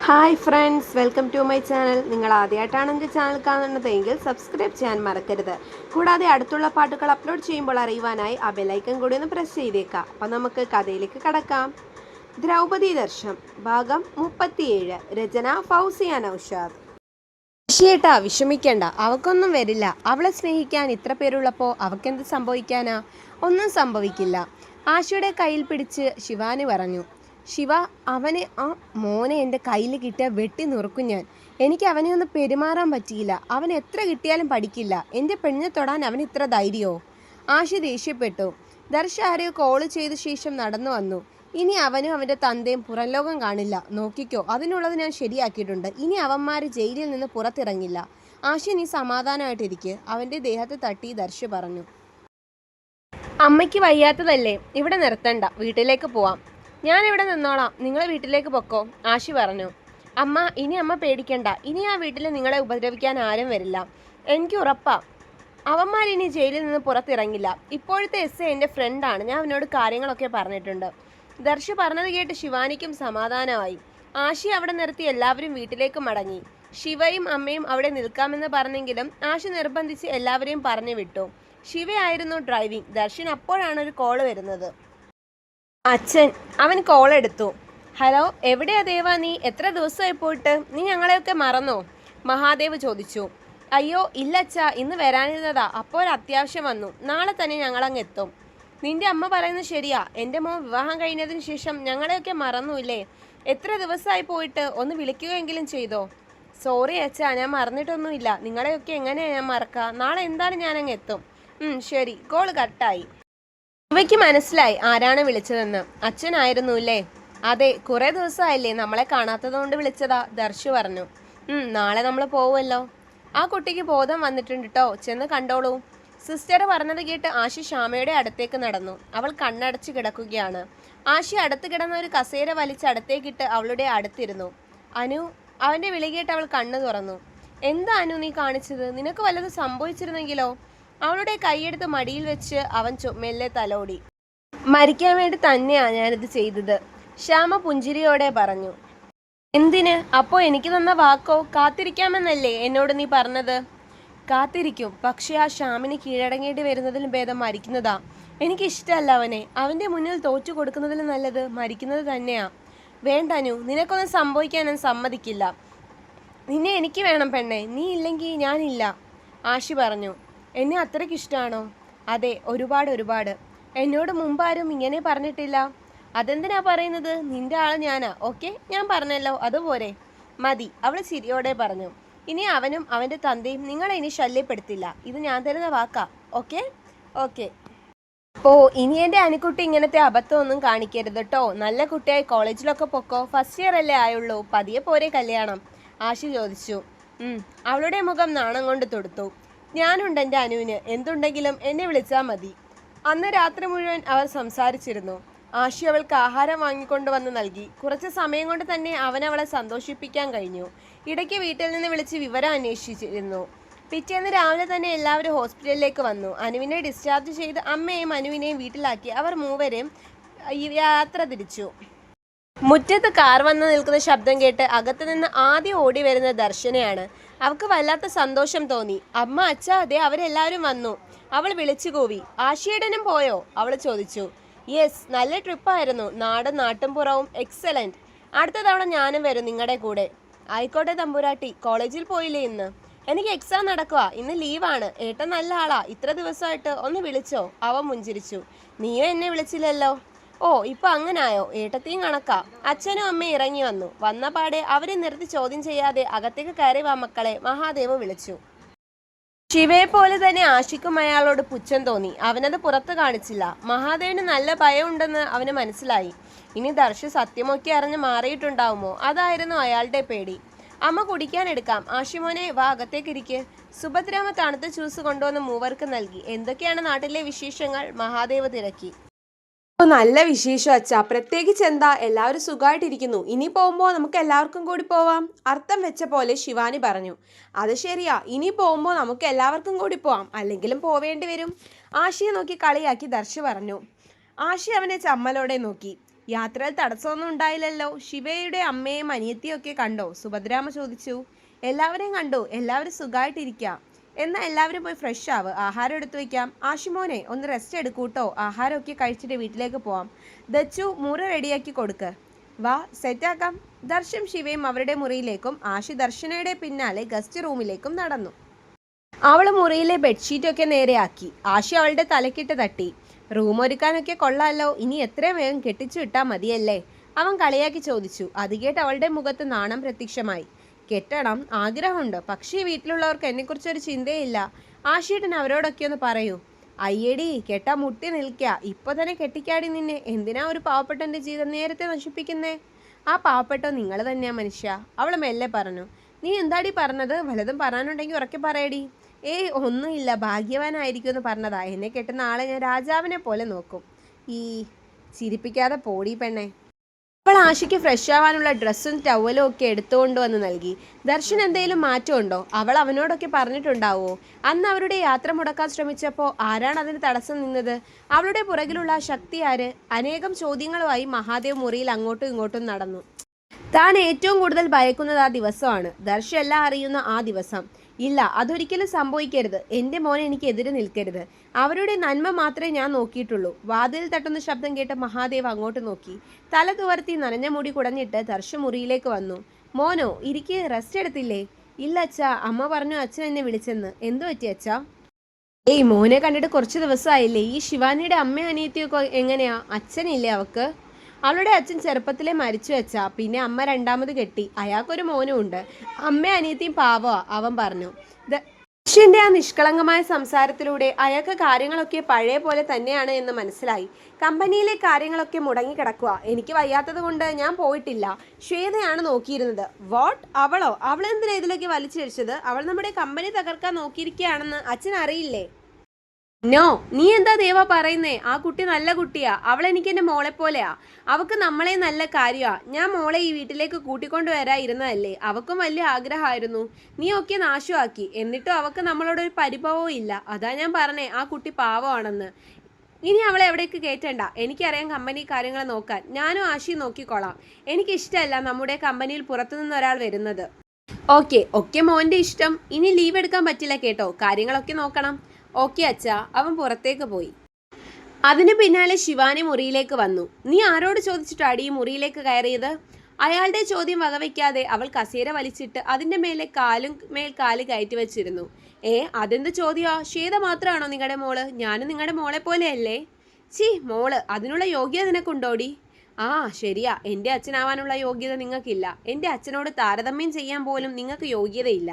Hi friends, welcome to my channel. നിങ്ങൾ ആദ്യമായിട്ടാണ് എൻ്റെ ചാനൽ കാണുന്നതെങ്കിൽ സബ്സ്ക്രൈബ് ചെയ്യാൻ മറക്കരുത്. കൂടാതെ അടുത്തുള്ള പാട്ടുകൾ അപ്ലോഡ് ചെയ്യുമ്പോൾ അറിയുവാനായി ആ ബെല്ലൈക്കൺ കൂടി ഒന്ന് പ്രസ് ചെയ്തേക്കാം. അപ്പം നമുക്ക് കഥയിലേക്ക് കടക്കാം. ദ്രൗപദി ദർശം ഭാഗം 37. രചന ഫൗസിയ നൗഷാദ്. ഋഷിയേട്ടാ, വിഷമിക്കേണ്ട, അവക്കൊന്നും വരില്ല. അവളെ സ്നേഹിക്കാൻ ഇത്ര പേരുള്ളപ്പോൾ അവക്കെന്ത് സംഭവിക്കാനാ? ഒന്നും സംഭവിക്കില്ല. ആശയുടെ കയ്യിൽ പിടിച്ച് ശിവാനി പറഞ്ഞു. ശിവ, അവനെ ആ മോനെ എൻ്റെ കയ്യിൽ കിട്ടിയാൽ വെട്ടി നുറുക്കും ഞാൻ. എനിക്ക് അവനെ ഒന്ന് പെരുമാറാൻ പറ്റിയില്ല. അവൻ എത്ര കിട്ടിയാലും പഠിക്കില്ല. എൻ്റെ പെണ്ണിനെ തൊടാൻ അവൻ ഇത്ര ധൈര്യമോ? ആശി ദേഷ്യപ്പെട്ടു. ദർശ ആരെയോ കോള് ചെയ്ത ശേഷം നടന്നു വന്നു. ഇനി അവനും അവൻ്റെ തന്തയും പുറം ലോകം കാണില്ല. നോക്കിക്കോ, അതിനുള്ളത് ഞാൻ ശരിയാക്കിയിട്ടുണ്ട്. ഇനി അവന്മാർ ജയിലിൽ നിന്ന് പുറത്തിറങ്ങില്ല. ആശി, നീ സമാധാനമായിട്ടിരിക്കുക, അവൻ്റെ ദേഹത്ത് തട്ടി ദർശ പറഞ്ഞു. അമ്മയ്ക്ക് വയ്യാത്തതല്ലേ, ഇവിടെ നിർത്തണ്ട, വീട്ടിലേക്ക് പോവാം. ഞാൻ ഇവിടെ നിന്നോളാം, നിങ്ങൾ വീട്ടിലേക്ക് പൊക്കോ, ആശി പറഞ്ഞു. അമ്മ, ഇനി അമ്മ പേടിക്കണ്ട. ഇനി ആ വീട്ടിൽ നിങ്ങളെ ഉപദ്രവിക്കാൻ ആരും വരില്ല. എനിക്ക് ഉറപ്പാ. അവന്മാരിനി ജയിലിൽ നിന്ന് പുറത്തിറങ്ങില്ല. ഇപ്പോഴത്തെ എസ് എൻ്റെ ഫ്രണ്ടാണ്. ഞാൻ അവനോട് കാര്യങ്ങളൊക്കെ പറഞ്ഞിട്ടുണ്ട്. ദർശ പറഞ്ഞത് കേട്ട് ശിവാനിക്കും സമാധാനമായി. ആശി അവിടെ നിർത്തി എല്ലാവരും വീട്ടിലേക്ക് മടങ്ങി. ശിവയും അമ്മയും അവിടെ നിൽക്കാമെന്ന് പറഞ്ഞെങ്കിലും ആശി നിർബന്ധിച്ച് എല്ലാവരെയും പറഞ്ഞു വിട്ടു. ശിവയായിരുന്നു ഡ്രൈവിംഗ്. ദർശൻ അപ്പോഴാണ് ഒരു കോള് വരുന്നത്. അച്ഛൻ. അവൻ കോൾ എടുത്തു. ഹലോ, എവിടെയാ ദേവാ നീ? എത്ര ദിവസമായി പോയിട്ട്? നീ ഞങ്ങളെയൊക്കെ മറന്നോ? മഹാദേവ് ചോദിച്ചു. അയ്യോ ഇല്ല അച്ഛാ, ഇന്ന് വരാനിരുന്നതാ. അപ്പോൾ ഒരു അത്യാവശ്യം വന്നു. നാളെ തന്നെ ഞങ്ങളങ്ങ് എത്തും. നിന്റെ അമ്മ പറയുന്നത് ശരിയാ. എൻ്റെ മോൻ വിവാഹം കഴിഞ്ഞതിന് ശേഷം ഞങ്ങളെയൊക്കെ മറന്നുല്ലേ? എത്ര ദിവസമായി പോയിട്ട്? ഒന്ന് വിളിക്കുകയെങ്കിലും ചെയ്തോ? സോറി അച്ഛാ, ഞാൻ മറന്നിട്ടൊന്നുമില്ല. നിങ്ങളെയൊക്കെ എങ്ങനെയാ ഞാൻ മറക്കുക? നാളെ എന്തായാലും ഞാനങ്ങ് എത്തും. ശരി. കോൾ കട്ടായി. ഇവയ്ക്ക് മനസ്സിലായി ആരാണ് വിളിച്ചതെന്ന്. അച്ഛനായിരുന്നു അല്ലേ? അതെ, കുറെ ദിവസമായില്ലേ നമ്മളെ കാണാത്തതുകൊണ്ട് വിളിച്ചതാ, ദർശു പറഞ്ഞു. നാളെ നമ്മൾ പോവുമല്ലോ. ആ കുട്ടിക്ക് ബോധം വന്നിട്ടുണ്ട് കേട്ടോ, ചെന്ന് കണ്ടോളൂ. സിസ്റ്റർ പറഞ്ഞത് കേട്ട് ആശി ശ്യാമയുടെ അടുത്തേക്ക് നടന്നു. അവൾ കണ്ണടച്ച് കിടക്കുകയാണ്. ആശി അടുത്ത് കിടന്ന ഒരു കസേര വലിച്ച് അടുത്തേക്കിട്ട് അവളുടെ അടുത്തിരുന്നു. അനു, അവന്റെ വിളി കേട്ട് അവൾ കണ്ണു തുറന്നു. എന്താ അനു നീ കാണിച്ചത്? നിനക്ക് വല്ലതും സംഭവിച്ചിരുന്നെങ്കിലോ? അവളുടെ കൈയെടുത്ത് മടിയിൽ വെച്ച് അവൻ മെല്ലെ തലോടി. മരിക്കാൻ വേണ്ടി തന്നെയാ ഞാനിത് ചെയ്തത്, ശ്യാമ പുഞ്ചിരിയോടെ പറഞ്ഞു. എന്തിന്? അപ്പോ എനിക്ക് തന്ന വാക്കോ? കാത്തിരിക്കാമെന്നല്ലേ എന്നോട് നീ പറഞ്ഞത്? കാത്തിരിക്കും, പക്ഷെ ആ ശ്യാമിന് കീഴടങ്ങേണ്ടി വരുന്നതിലും ഭേദം മരിക്കുന്നതാ. എനിക്കിഷ്ടമല്ല അവനെ. അവന്റെ മുന്നിൽ തോറ്റു കൊടുക്കുന്നതിലും നല്ലത് മരിക്കുന്നത് തന്നെയാ. വേണ്ടനു, നിനക്കൊന്നും സംഭവിക്കാൻ ഞാൻ സമ്മതിക്കില്ല. നിന്നെ എനിക്ക് വേണം പെണ്ണെ, നീ ഇല്ലെങ്കിൽ ഞാനില്ല, ആശി പറഞ്ഞു. എന്നെ അത്രയ്ക്ക് ഇഷ്ടമാണോ? അതെ, ഒരുപാട് ഒരുപാട്. എന്നോട് മുമ്പാരും ഇങ്ങനെ പറഞ്ഞിട്ടില്ല. അതെന്തിനാ പറയുന്നത്? നിന്റെ ആള് ഞാനാ. ഓക്കെ, ഞാൻ പറഞ്ഞല്ലോ, അതുപോലെ മതി, അവൾ ചിരിയോടെ പറഞ്ഞു. ഇനി അവനും അവൻ്റെ തന്തയും നിങ്ങളെ ഇനി ശല്യപ്പെടുത്തില്ല. ഇത് ഞാൻ തരുന്ന വാക്കാ. Okay okay. ഇനി എൻ്റെ അനുക്കുട്ടി ഇങ്ങനത്തെ അബദ്ധമൊന്നും കാണിക്കരുത് കേട്ടോ. നല്ല കുട്ടിയായി കോളേജിലൊക്കെ പൊക്കോ. ഫസ്റ്റ് ഇയർ അല്ലേ ആയുള്ളൂ, പതിയെ പോരെ കല്യാണം, ആശി ചോദിച്ചു. അവളുടെ മുഖം നാണം കൊണ്ട് തൊടുത്തു. ഞാനുണ്ട് എൻ്റെ അനുവിന്. എന്തുണ്ടെങ്കിലും എന്നെ വിളിച്ചാൽ മതി. അന്ന് രാത്രി മുഴുവൻ അവർ സംസാരിച്ചിരുന്നു. ആശി അവൾക്ക് ആഹാരം വാങ്ങിക്കൊണ്ടുവന്ന് നൽകി. കുറച്ച് സമയം കൊണ്ട് തന്നെ അവൻ അവളെ സന്തോഷിപ്പിക്കാൻ കഴിഞ്ഞു. ഇടയ്ക്ക് വീട്ടിൽ നിന്ന് വിളിച്ച് വിവരം അന്വേഷിച്ചിരുന്നു. പിറ്റേന്ന് രാവിലെ തന്നെ എല്ലാവരും ഹോസ്പിറ്റലിലേക്ക് വന്നു. അനുവിനെ ഡിസ്ചാർജ് ചെയ്ത് അമ്മയെയും അനുവിനെയും വീട്ടിലാക്കി അവർ മൂവരെയും യാത്ര തിരിച്ചു. മുറ്റത്ത് കാർ വന്ന് നിൽക്കുന്ന ശബ്ദം കേട്ട് അകത്തു നിന്ന് ആദ്യം ഓടി വരുന്ന ദർശനയാണ്. അവൾക്ക് വല്ലാത്ത സന്തോഷം തോന്നി. അമ്മ, അച്ഛാ, അതെ അവരെല്ലാവരും വന്നു, അവൾ വിളിച്ചു കൂവി. ആശിയേടനും പോയോ? അവൾ ചോദിച്ചു. യെസ്, നല്ല ട്രിപ്പായിരുന്നു. നാടും നാട്ടുംപുറവും എക്സലന്റ്. അടുത്ത തവണ ഞാനും വരും നിങ്ങളുടെ കൂടെ. ആയിക്കോട്ടെ തമ്പുരാട്ടി. കോളേജിൽ പോയില്ലേ ഇന്ന്? എനിക്ക് എക്സാം നടക്കുക, ഇന്ന് ലീവാണ്. ഏട്ടൻ നല്ല ആളാ, ഇത്ര ദിവസമായിട്ട് ഒന്ന് വിളിച്ചോ? അവൻ മുഞ്ചിരിച്ചു. നീയോ എന്നെ വിളിച്ചില്ലല്ലോ. ഓ, ഇപ്പൊ അങ്ങനായോ? ഏട്ടത്തെയും കണക്കാ. അച്ഛനും അമ്മയും ഇറങ്ങി വന്നു. വന്ന പാടെ അവരെ നിർത്തി ചോദ്യം ചെയ്യാതെ അകത്തേക്ക് കയറി വാ മക്കളെ, മഹാദേവ് വിളിച്ചു. ശിവയെ പോലെ തന്നെ ആശിക്കും അയാളോട് പുച്ഛം തോന്നി. അവനത് പുറത്ത് കാണിച്ചില്ല. മഹാദേവിന് നല്ല ഭയമുണ്ടെന്ന് അവന് മനസ്സിലായി. ഇനി ദർശ സത്യമൊക്കെ അറിഞ്ഞ് മാറിയിട്ടുണ്ടാവുമോ? അതായിരുന്നു അയാളുടെ പേടി. അമ്മ കുടിക്കാൻ എടുക്കാം. ആശിമോനെ വാ, അകത്തേക്കിരിക്ക്. സുഭദ്രാമ തണുത്ത ജ്യൂസ് കൊണ്ടുവന്ന് മൂവർക്ക് നൽകി. എന്തൊക്കെയാണ് നാട്ടിലെ വിശേഷങ്ങൾ? മഹാദേവ് തിരക്കി. നല്ല വിശേഷം അച്ഛാ. പ്രത്യേകിച്ച് എന്താ, എല്ലാവരും സുഖമായിട്ടിരിക്കുന്നു. ഇനി പോകുമ്പോൾ നമുക്ക് എല്ലാവർക്കും കൂടി പോവാം, അർത്ഥം വെച്ച പോലെ ശിവാനി പറഞ്ഞു. അത് ശരിയാ, ഇനി പോകുമ്പോൾ നമുക്ക് എല്ലാവർക്കും കൂടി പോവാം, അല്ലെങ്കിലും പോവേണ്ടി വരും. ആശിയെ നോക്കി കളിയാക്കി ദർശ് പറഞ്ഞു. ആശി അവനെ ചമ്മലോടെ നോക്കി. യാത്രയിൽ തടസ്സമൊന്നും ഉണ്ടായില്ലല്ലോ. ശിവയുടെ അമ്മയും അനിയത്തിയും ഒക്കെ കണ്ടോ? സുഭദ്രാമ്മ ചോദിച്ചു. എല്ലാവരെയും കണ്ടു. എല്ലാവരും സുഖമായിട്ടിരിക്കാം. എന്നാൽ എല്ലാവരും പോയി ഫ്രഷ് ആവ്. ആഹാരം എടുത്തു വയ്ക്കാം. ആഷിമോനെ ഒന്ന് റെസ്റ്റ് എടുക്കൂട്ടോ. ആഹാരമൊക്കെ കഴിച്ചിട്ട് വീട്ടിലേക്ക് പോവാം. ദച്ചു മുറി റെഡിയാക്കി കൊടുക്ക്. വാ, സെറ്റാക്കാം. ദർശും ശിവയും അവരുടെ മുറിയിലേക്കും ആഷി ദർശനയുടെ പിന്നാലെ ഗസ്റ്റ് റൂമിലേക്കും നടന്നു. അവൾ മുറിയിലെ ബെഡ്ഷീറ്റൊക്കെ നേരെയാക്കി. ആഷി അവളുടെ തലക്കിട്ട് തട്ടി. റൂം ഒരുക്കാനൊക്കെ കൊള്ളാമല്ലോ. ഇനി എത്രയും വേഗം കെട്ടിച്ചു വിട്ടാൽ മതിയല്ലേ? അവൻ കളിയാക്കി ചോദിച്ചു. അത് കേട്ട് അവളുടെ മുഖത്ത് നാണം പ്രത്യക്ഷമായി. കെട്ടണം ആഗ്രഹമുണ്ട്, പക്ഷേ വീട്ടിലുള്ളവർക്ക് എന്നെക്കുറിച്ചൊരു ചിന്തയില്ല. ആഷിയേട്ടൻ അവരോടൊക്കെ ഒന്ന് പറയൂ. അയ്യടി, കെട്ടാ മുട്ടി നിൽക്കുക. ഇപ്പോൾ തന്നെ കെട്ടിക്കാടി നിന്നെ. എന്തിനാ ഒരു പാവപ്പെട്ടൻ്റെ ജീവിതം നേരത്തെ നശിപ്പിക്കുന്നേ? ആ പാവപ്പെട്ടോ നിങ്ങൾ തന്നെയാ മനുഷ്യ, അവൾ മെല്ലെ പറഞ്ഞു. നീ എന്താടി പറഞ്ഞത്? വല്ലതും പറയാനുണ്ടെങ്കിൽ ഉറക്കെ പറയടി. ഒന്നുമില്ല, ഭാഗ്യവാനായിരിക്കും എന്ന് പറഞ്ഞതാ. എന്നെ കെട്ടുന്ന ആളെ ഞാൻ രാജാവിനെ പോലെ നോക്കും. ഈ ചിരിപ്പിക്കാതെ പോടി പെണ്ണെ. അവൾ ആഷിക്ക് ഫ്രഷ് ആവാനുള്ള ഡ്രസ്സും ടവലും ഒക്കെ എടുത്തുകൊണ്ട് വന്ന് നൽകി. ദർശൻ എന്തെങ്കിലും മാറ്റമുണ്ടോ? അവൾ അവനോടൊക്കെ പറഞ്ഞിട്ടുണ്ടാവോ? അന്ന് അവരുടെ യാത്ര മുടക്കാൻ ശ്രമിച്ചപ്പോൾ ആരാണ് അതിന് തടസ്സം നിന്നത്? അവളുടെ പുറകിലുള്ള ആ ശക്തി ആര്? അനേകം ചോദ്യങ്ങളുമായി മഹാദേവ് മുറിയിൽ അങ്ങോട്ടും ഇങ്ങോട്ടും നടന്നു. താൻ ഏറ്റവും കൂടുതൽ ഭയക്കുന്നത് ആ ദിവസമാണ്. ദർശ എല്ലാം അറിയുന്ന ആ ദിവസം. ഇല്ല, അതൊരിക്കലും സംഭവിക്കരുത്. എൻ്റെ മോനെ എനിക്ക് എതിരെ നിൽക്കരുത്. അവരുടെ നന്മ മാത്രമേ ഞാൻ നോക്കിയിട്ടുള്ളൂ. വാതിൽ തട്ടുന്ന ശബ്ദം കേട്ട് മഹാദേവ് അങ്ങോട്ട് നോക്കി. തല തുവർത്തി നനഞ്ഞ മുടി കുടഞ്ഞിട്ട് ദർശ മുറിയിലേക്ക് വന്നു. മോനോ, ഇരിക്ക്. റെസ്റ്റ് എടുത്തില്ലേ? ഇല്ല അച്ഛാ, അമ്മ പറഞ്ഞു അച്ഛൻ എന്നെ വിളിച്ചെന്ന്. എന്തു പറ്റി അച്ഛാ? മോനെ കണ്ടിട്ട് കുറച്ച് ദിവസമായില്ലേ? ഈ ശിവാനിയുടെ അമ്മ അനിയത്തിയൊക്കെ എങ്ങനെയാ? അച്ഛനില്ലേ അവക്ക്? അവളുടെ അച്ഛൻ ചെറുപ്പത്തിലെ മരിച്ചു വെച്ചാ. പിന്നെ അമ്മ രണ്ടാമത് കെട്ടി. അയാൾക്കൊരു മോനും ഉണ്ട്. അമ്മ അനിയത്തിയും പാവമാ, അവൻ പറഞ്ഞു. ദർശന്റെ ആ നിഷ്കളങ്കമായ സംസാരത്തിലൂടെ അയാൾക്ക് കാര്യങ്ങളൊക്കെ പഴയ പോലെ തന്നെയാണ് എന്ന് മനസ്സിലായി. കമ്പനിയിലെ കാര്യങ്ങളൊക്കെ മുടങ്ങിക്കിടക്കുക. എനിക്ക് വയ്യാത്തത് കൊണ്ട് ഞാൻ പോയിട്ടില്ല. ശ്വേതയാണ് നോക്കിയിരുന്നത്. വാട്ട്? അവളോ? അവളെന്തിനാ ഇതിലേക്ക് വലിച്ചിഴിച്ചത്? അവൾ നമ്മുടെ കമ്പനി തകർക്കാൻ നോക്കിയിരിക്കുകയാണെന്ന് അച്ഛൻ അറിയില്ലേ? നോ, നീ എന്താ ദേവ പറയുന്നേ? ആ കുട്ടി നല്ല കുട്ടിയാ. അവൾ എനിക്ക് എൻ്റെ മോളെ പോലെയാ. അവക്ക് നമ്മളെ നല്ല കാര്യമാ. ഞാൻ മോളെ ഈ വീട്ടിലേക്ക് കൂട്ടിക്കൊണ്ടു വരായിരുന്നതല്ലേ. അവക്കും വലിയ ആഗ്രഹമായിരുന്നു. നീ ഒക്കെ നാശമാക്കി. എന്നിട്ടും അവക്ക് നമ്മളോടൊരു പരിഭവവും ഇല്ല. അതാ ഞാൻ പറഞ്ഞേ ആ കുട്ടി പാവമാണെന്ന്. ഇനി അവളെ എവിടേക്ക് കയറ്റണ്ട. എനിക്കറിയാം കമ്പനി കാര്യങ്ങൾ നോക്കാൻ. ഞാനും ആശയും നോക്കിക്കോളാം. എനിക്കിഷ്ടമല്ല നമ്മുടെ കമ്പനിയിൽ പുറത്തുനിന്ന് ഒരാൾ വരുന്നത്. ഓക്കെ മോൻ്റെ ഇഷ്ടം. ഇനി ലീവ് എടുക്കാൻ പറ്റില്ല കേട്ടോ. കാര്യങ്ങളൊക്കെ നോക്കണം. ഓക്കെ അച്ഛാ. അവൻ പുറത്തേക്ക് പോയി. അതിന് പിന്നാലെ ശിവാനി മുറിയിലേക്ക് വന്നു. നീ ആരോട് ചോദിച്ചിട്ടാടി ഈ മുറിയിലേക്ക് കയറിയത്? അയാളുടെ ചോദ്യം വകവയ്ക്കാതെ അവൾ കസേര വലിച്ചിട്ട് അതിൻ്റെ മേലെ മേൽ കാല് കയറ്റി വെച്ചിരുന്നു. അതെന്ത് ചോദ്യമാ? ശ്വേത മാത്രമാണോ നിങ്ങളുടെ മോള്? ഞാനും നിങ്ങളുടെ മോളെ പോലെയല്ലേ? മോള്, അതിനുള്ള യോഗ്യത നിനക്കുണ്ടോടി? ശരിയാ. എൻ്റെ അച്ഛനാവാനുള്ള യോഗ്യത നിങ്ങൾക്കില്ല. എൻ്റെ അച്ഛനോട് താരതമ്യം ചെയ്യാൻ പോലും നിങ്ങൾക്ക് യോഗ്യതയില്ല.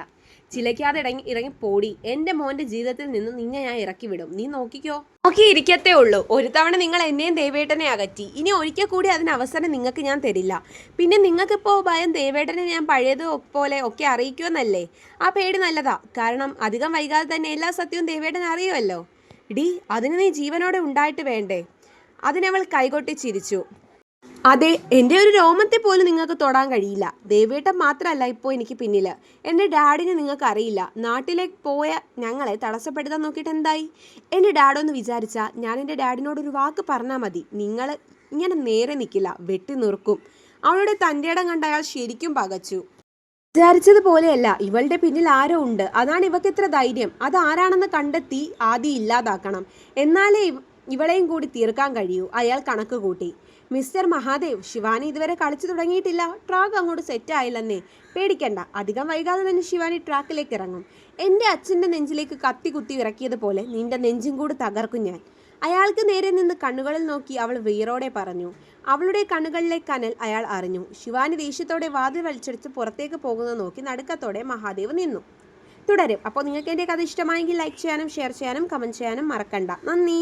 ചിലക്കാതെ ഇറങ്ങി പോടി. എൻ്റെ മോൻ്റെ ജീവിതത്തിൽ നിന്ന് നിന്നെ ഞാൻ ഇറക്കി വിടും. നീ നോക്കിയിരിക്കത്തേ ഉള്ളൂ. ഒരു തവണ നിങ്ങൾ എന്നെയും ദേവേട്ടനെ അകറ്റി. ഇനി ഒരിക്കൽ കൂടി അതിന് അവസരം നിങ്ങൾക്ക് ഞാൻ തരില്ല. പിന്നെ നിങ്ങൾക്കിപ്പോൾ ഭയം ദേവേട്ടനെ ഞാൻ പഴയതുപോലെ ഒക്കെ അറിയിക്കുമെന്നല്ലേ? ആ പേടി നല്ലതാ. കാരണം അധികം വൈകാതെ തന്നെ എല്ലാ സത്യവും ദേവേട്ടൻ അറിയുമല്ലോ. അതിന് നീ ജീവനോടെ ഉണ്ടായിട്ട് വേണ്ടേ? അതിനവൾ കൈകൊട്ടി ചിരിച്ചു. അതെ, എൻ്റെ ഒരു രോമത്തെ പോലും നിങ്ങൾക്ക് തൊടാൻ കഴിയില്ല. ദേവേട്ടൻ മാത്രമല്ല ഇപ്പോൾ എനിക്ക് പിന്നിൽ. എൻ്റെ ഡാഡിനെ നിങ്ങൾക്ക് അറിയില്ല. നാട്ടിലേക്ക് പോയ ഞങ്ങളെ തടസ്സപ്പെടുത്താൻ നോക്കിയിട്ട് എന്തായി? എൻ്റെ ഡാഡൊന്ന് വിചാരിച്ചാൽ ഞാൻ എൻ്റെ ഡാഡിനോടൊരു വാക്ക് പറഞ്ഞാൽ മതി. നിങ്ങൾ ഇങ്ങനെ നേരെ നിൽക്കില്ല, വെട്ടി നിർക്കും. അവളുടെ തൻ്റെ ഇടം കണ്ട് അയാൾ ശരിക്കും പകച്ചു. വിചാരിച്ചതുപോലെയല്ല, ഇവളുടെ പിന്നിൽ ആരോ ഉണ്ട്. അതാണ് ഇവക്ക് ഇത്ര ധൈര്യം. അതാരാണെന്ന് കണ്ടെത്തി ആദ്യം ഇല്ലാതാക്കണം. എന്നാലേ ഇവളെയും കൂടി തീർക്കാൻ കഴിയൂ. അയാൾ കണക്ക് കൂട്ടി. മിസ്റ്റർ മഹാദേവ്, ശിവാനി ഇതുവരെ കളിച്ചു തുടങ്ങിയിട്ടില്ല. ട്രാക്ക് അങ്ങോട്ട് സെറ്റ് ആയില്ലെന്നേ. പേടിക്കണ്ട, അധികം വൈകാതെ തന്നെ ശിവാനി ട്രാക്കിലേക്ക് ഇറങ്ങും. എൻ്റെ അച്ഛൻ്റെ നെഞ്ചിലേക്ക് കത്തി കുത്തി ഇറക്കിയതുപോലെ നിന്റെ നെഞ്ചും കൂടി തകർക്കും ഞാൻ. അയാൾക്ക് നേരെ നിന്ന് കണ്ണുകളിൽ നോക്കി അവൾ വീറോടെ പറഞ്ഞു. അവളുടെ കണ്ണുകളിലെ കനൽ അയാൾ അറിഞ്ഞു. ശിവാനി ദേഷ്യത്തോടെ വാതിൽ വലിച്ചെടുത്ത് പുറത്തേക്ക് പോകുന്നത് നോക്കി നടുക്കത്തോടെ മഹാദേവ് നിന്നു. തുടരും. അപ്പോൾ നിങ്ങൾക്ക് എൻ്റെ കഥ ഇഷ്ടമായെങ്കിൽ ലൈക്ക് ചെയ്യാനും ഷെയർ ചെയ്യാനും കമൻറ്റ് ചെയ്യാനും മറക്കണ്ട. നന്ദി.